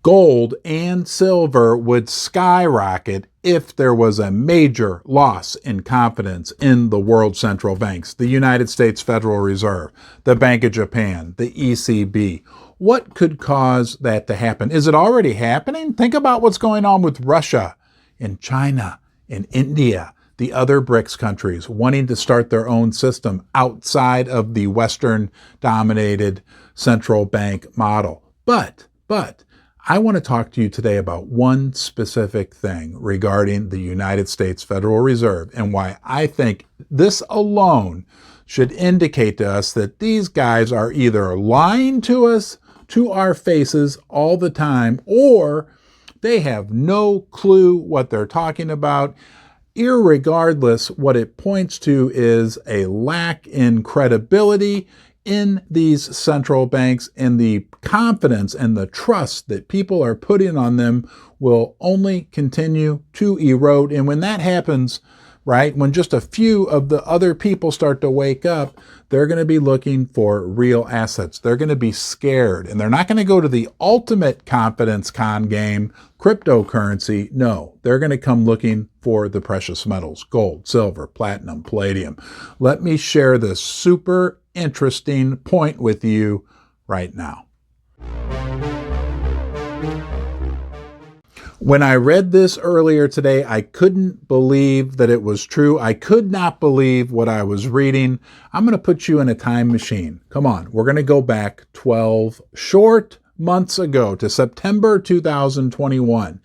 Gold and silver would skyrocket if there was a major loss in confidence in the world central banks, the United States Federal Reserve, the Bank of Japan, the ECB. What could cause that to happen? Is it already happening? Think about what's going on with Russia and China and India, the other BRICS countries wanting to start their own system outside of the Western-dominated central bank model. But I want to talk to you today about one specific thing regarding the United States Federal Reserve and why I think this alone should indicate to us that these guys are either lying to us to our faces all the time, or they have no clue what they're talking about. Irregardless, what it points to is a lack in credibility in these central banks, and the confidence and the trust that people are putting on them will only continue to erode. And when that happens, right, when just a few of the other people start to wake up, they're going to be looking for real assets. They're going to be scared, and they're not going to go to the ultimate confidence con game, cryptocurrency. No, they're going to come looking for the precious metals, gold, silver, platinum, palladium. Let me share this super interesting point with you right now. When I read this earlier today, I couldn't believe that it was true. I could not believe what I was reading. I'm going to put you in a time machine. Come on, we're going to go back 12 short months ago to September 2021.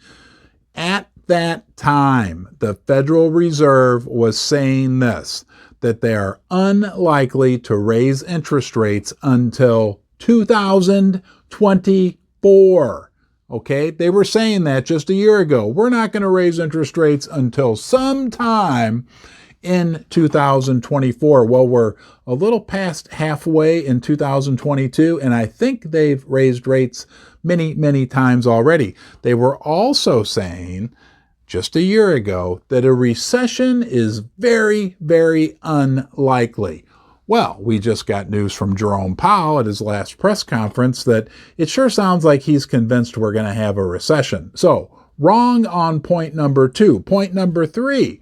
At that time, the Federal Reserve was saying this, that they are unlikely to raise interest rates until 2024. Okay, they were saying that just a year ago. We're not going to raise interest rates until sometime in 2024. Well, we're a little past halfway in 2022, and I think they've raised rates many, many times already. They were also saying just a year ago that a recession is very, very unlikely. Well, we just got news from Jerome Powell at his last press conference that it sure sounds like he's convinced we're going to have a recession. So, wrong on point number 2. Point number 3,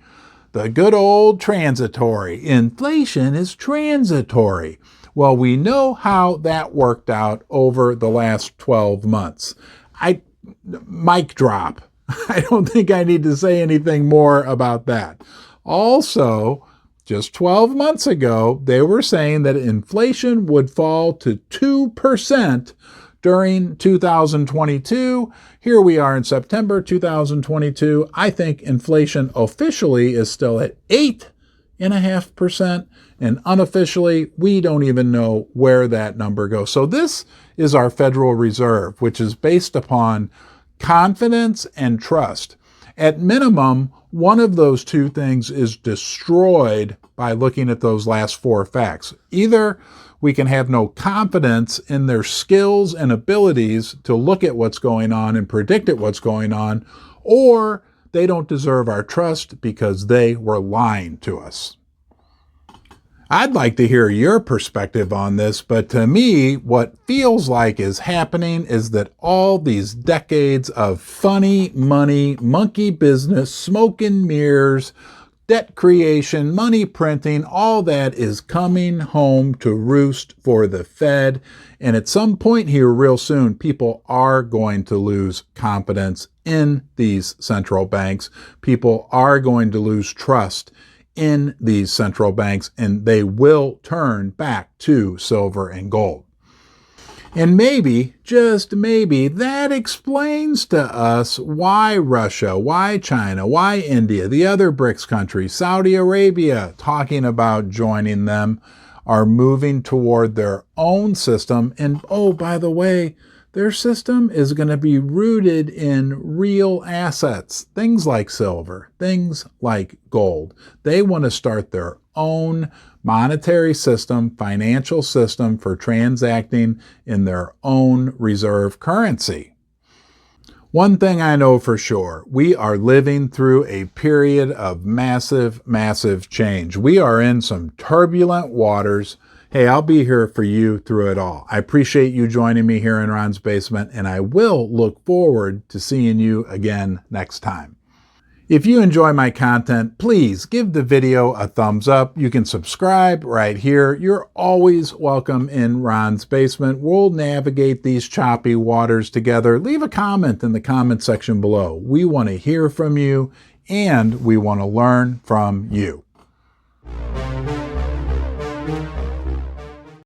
the good old transitory. Inflation is transitory. Well, we know how that worked out over the last 12 months. Mic drop. I don't think I need to say anything more about that. Also, just 12 months ago, they were saying that inflation would fall to 2% during 2022. Here we are in September 2022. I think inflation officially is still at 8.5%, and unofficially, we don't even know where that number goes. So this is our Federal Reserve, which is based upon confidence and trust. At minimum, one of those two things is destroyed by looking at those last 4 facts. Either we can have no confidence in their skills and abilities to look at what's going on and predict at what's going on, or they don't deserve our trust because they were lying to us. I'd like to hear your perspective on this, but to me, what feels like is happening is that all these decades of funny money, monkey business, smoke and mirrors, debt creation, money printing, all that is coming home to roost for the Fed. And at some point here real soon, people are going to lose confidence in these central banks. People are going to lose trust in these central banks, and they will turn back to silver and gold. And maybe, just maybe, that explains to us why Russia, why China, why India, the other BRICS countries, Saudi Arabia, talking about joining them, are moving toward their own system. And oh, by the way, their system is going to be rooted in real assets, things like silver, things like gold. They want to start their own monetary system, financial system for transacting in their own reserve currency. One thing I know for sure, we are living through a period of massive, massive change. We are in some turbulent waters. Hey, I'll be here for you through it all. I appreciate you joining me here in Ron's Basement, and I will look forward to seeing you again next time. If you enjoy my content, please give the video a thumbs up. You can subscribe right here. You're always welcome in Ron's Basement. We'll navigate these choppy waters together. Leave a comment in the comment section below. We want to hear from you, and we want to learn from you.